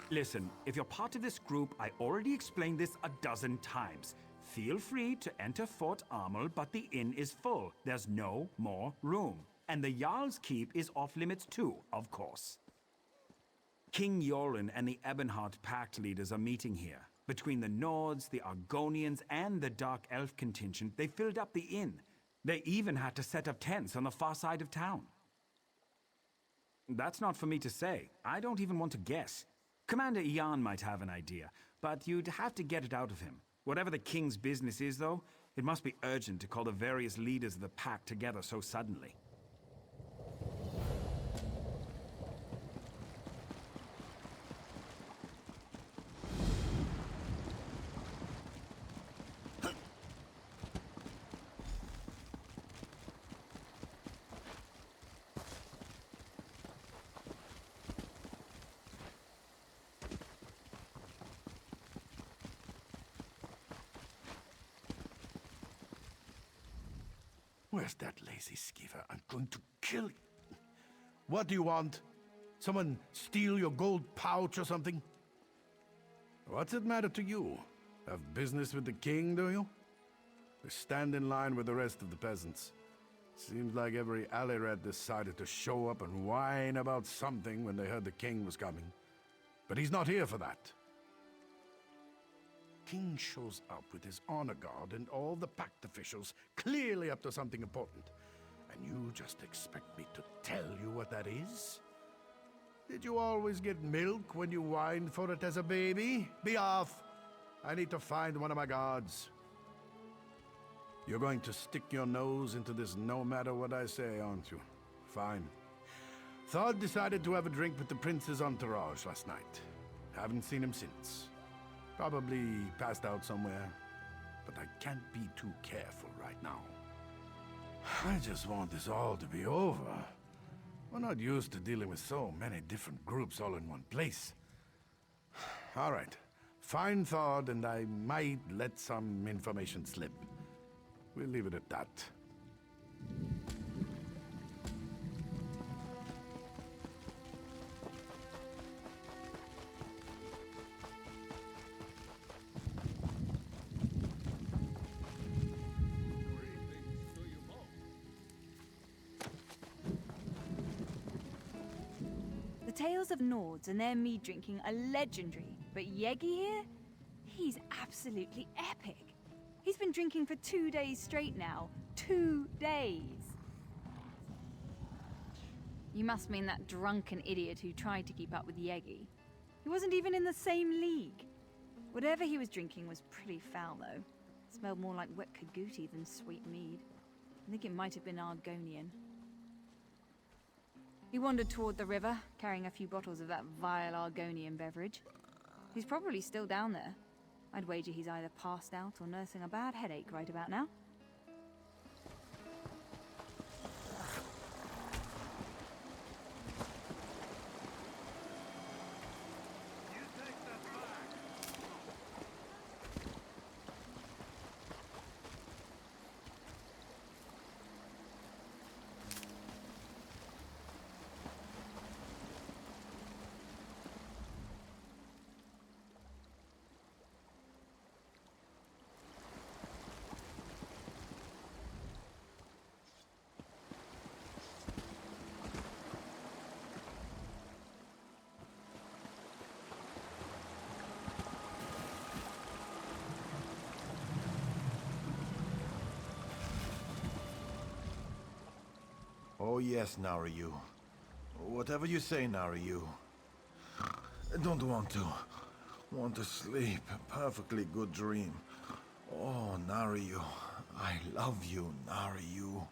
Listen, if you're part of this group, I already explained this a dozen times. Feel free to enter Fort Armel, but the inn is full. There's no more room. And the Jarl's Keep is off limits too, of course. King Yoren and the Ebonheart Pact leaders are meeting here. Between the Nords, the Argonians, and the Dark Elf contingent, they filled up the inn. They even had to set up tents on the far side of town. That's not for me to say. I don't even want to guess. Commander Ian might have an idea, but you'd have to get it out of him. Whatever the king's business is, though, it must be urgent to call the various leaders of the pack together so suddenly. Where's that lazy skiver? I'm going to kill you. What do you want? Someone steal your gold pouch or something? What's it matter to you? Have business with the king, do you? We stand in line with the rest of the peasants. Seems like every alley rat decided to show up and whine about something when they heard the king was coming. But he's not here for that. King shows up with his honor guard and all the pact officials, clearly up to something important. And you just expect me to tell you what that is? Did you always get milk when you whined for it as a baby? Be off! I need to find one of my guards. You're going to stick your nose into this no matter what I say, aren't you? Fine. Thod decided to have a drink with the prince's entourage last night. Haven't seen him since. Probably passed out somewhere. But I can't be too careful right now. I just want this all to be over. We're not used to dealing with so many different groups all in one place. All right. Find Thod and I might let some information slip. We'll leave it at that. The tales of Nords and their mead drinking are legendary, but Yegi here? He's absolutely epic. He's been drinking for 2 days straight now. 2 days! You must mean that drunken idiot who tried to keep up with Yegi. He wasn't even in the same league. Whatever he was drinking was pretty foul, though. It smelled more like wet caguti than sweet mead. I think it might have been Argonian. He wandered toward the river, carrying a few bottles of that vile Argonian beverage. He's probably still down there. I'd wager he's either passed out or nursing a bad headache right about now. Oh yes, Narayu. Whatever you say, Narayu. I don't want to. Want to sleep. A perfectly good dream. Oh, Narayu. I love you, Narayu.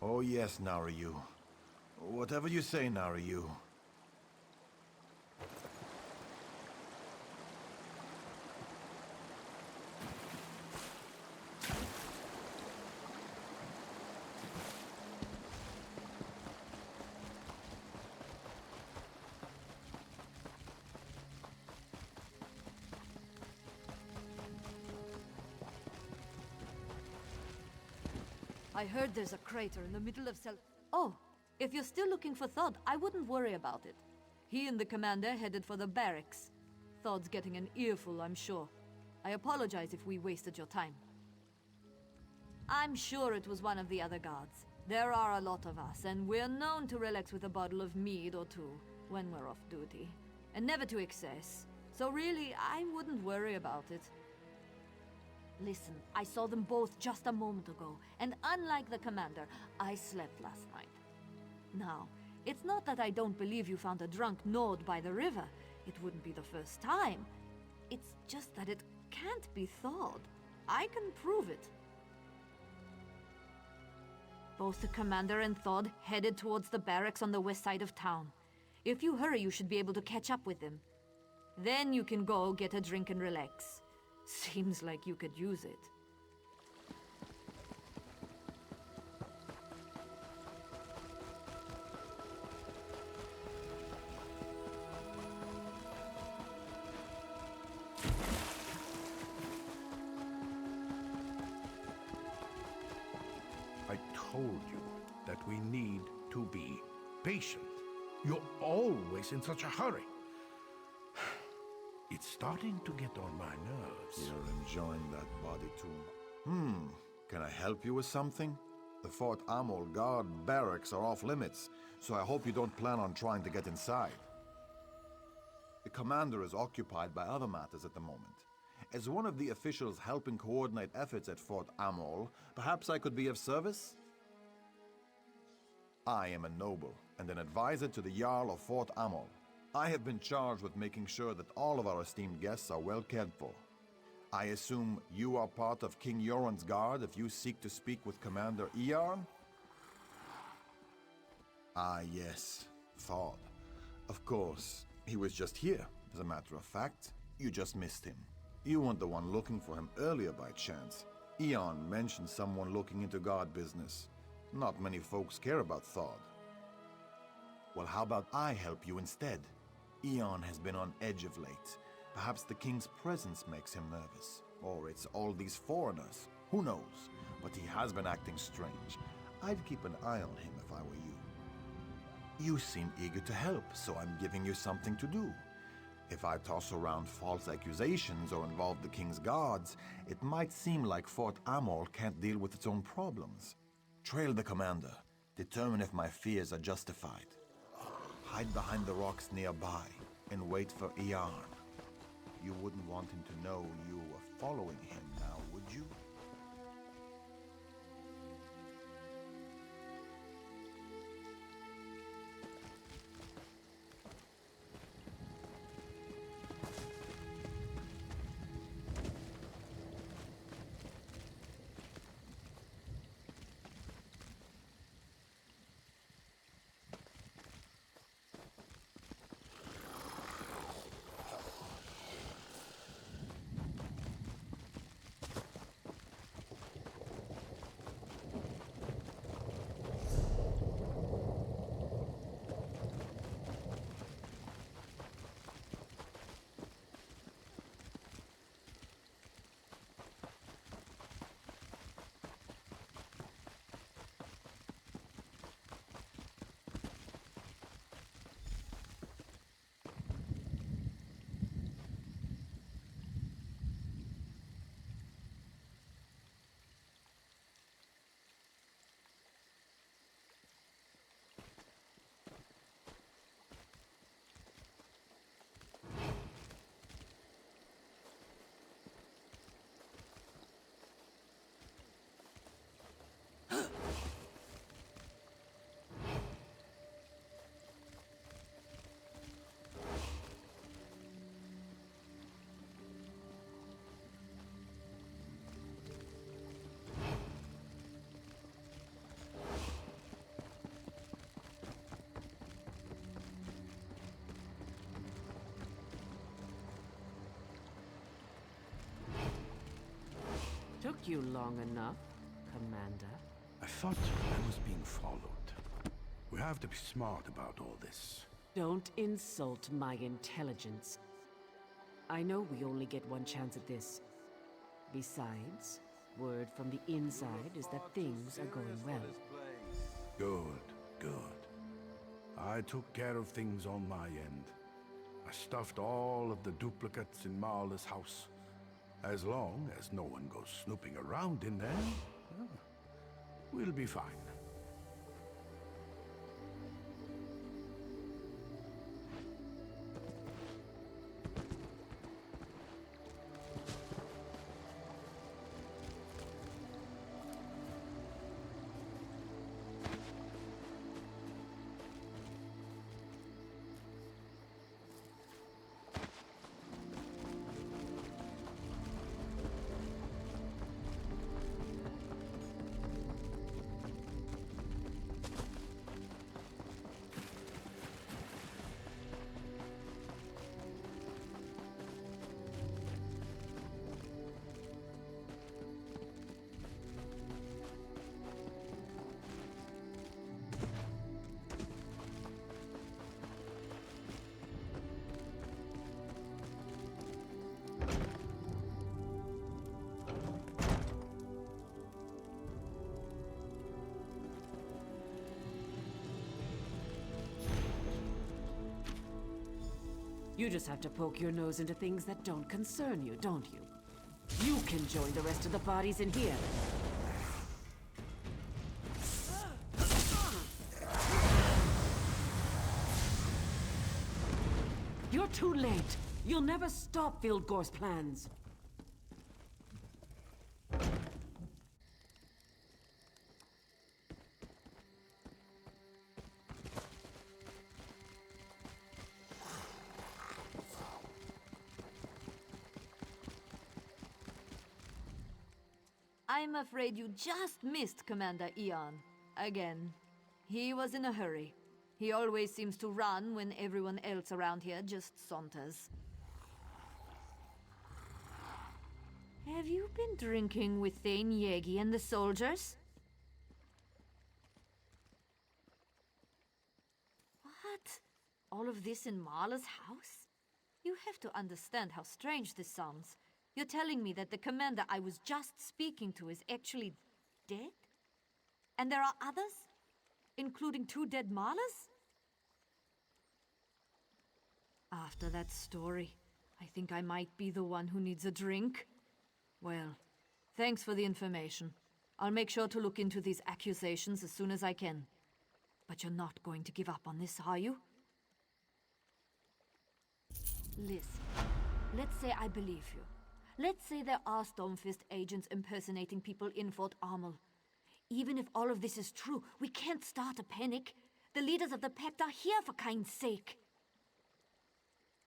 Oh yes, Narayu. Whatever you say, Narayu. I heard there's a crater in the middle of Oh, if you're still looking for Thod, I wouldn't worry about it. He and the commander headed for the barracks. Thodd's getting an earful, I'm sure. I apologize if we wasted your time. I'm sure it was one of the other guards. There are a lot of us, and we're known to relax with a bottle of mead or two when we're off duty. And never to excess. So really, I wouldn't worry about it. Listen, I saw them both just a moment ago, and unlike the commander, I slept last night. Now, it's not that I don't believe you found a drunk Nord by the river. It wouldn't be the first time. It's just that it can't be thawed. I can prove it. Both the commander and Thod headed towards the barracks on the west side of town. If you hurry, you should be able to catch up with them. Then you can go get a drink and relax. Seems like you could use it. I told you that we need to be patient. You're always in such a hurry. It's starting to get on my nerves. You're enjoying that body too. Can I help you with something? The Fort Amol guard barracks are off limits, so I hope you don't plan on trying to get inside. The commander is occupied by other matters at the moment. As one of the officials helping coordinate efforts at Fort Amol, perhaps I could be of service? I am a noble and an advisor to the Jarl of Fort Amol. I have been charged with making sure that all of our esteemed guests are well cared for. I assume you are part of King Yoren's guard if you seek to speak with Commander Iarn? Ah, yes, Thod. Of course, he was just here. As a matter of fact, you just missed him. You weren't the one looking for him earlier by chance. Iarn mentioned someone looking into guard business. Not many folks care about Thod. Well, how about I help you instead? Iarn has been on edge of late. Perhaps the king's presence makes him nervous. Or it's all these foreigners. Who knows? But he has been acting strange. I'd keep an eye on him if I were you. You seem eager to help, so I'm giving you something to do. If I toss around false accusations or involve the king's guards, it might seem like Fort Amol can't deal with its own problems. Trail the commander. Determine if my fears are justified. Hide behind the rocks nearby and wait for Iarn. You wouldn't want him to know you were following him now, would you? Took you long enough, Commander. I thought I was being followed. We have to be smart about all this. Don't insult my intelligence. I know we only get one chance at this. Besides, word from the inside is that things are going well. Good, good. I took care of things on my end. I stuffed all of the duplicates in Marla's house. As long as no one goes snooping around in there, well, we'll be fine. You just have to poke your nose into things that don't concern you, don't you? You can join the rest of the bodies in here. You're too late. You'll never stop Vildgor's plans. I'm afraid you just missed Commander Eon. Again. He was in a hurry. He always seems to run when everyone else around here just saunters. Have you been drinking with Thane Yegi and the soldiers? What? All of this in Marla's house? You have to understand how strange this sounds. You're telling me that the commander I was just speaking to is actually dead? And there are others? Including 2 dead Marlas? After that story, I think I might be the one who needs a drink. Well, thanks for the information. I'll make sure to look into these accusations as soon as I can. But you're not going to give up on this, are you? Listen, let's say I believe you. Let's say there are Stormfist agents impersonating people in Fort Armel. Even if all of this is true, we can't start a panic. The leaders of the Pact are here, for kind's sake.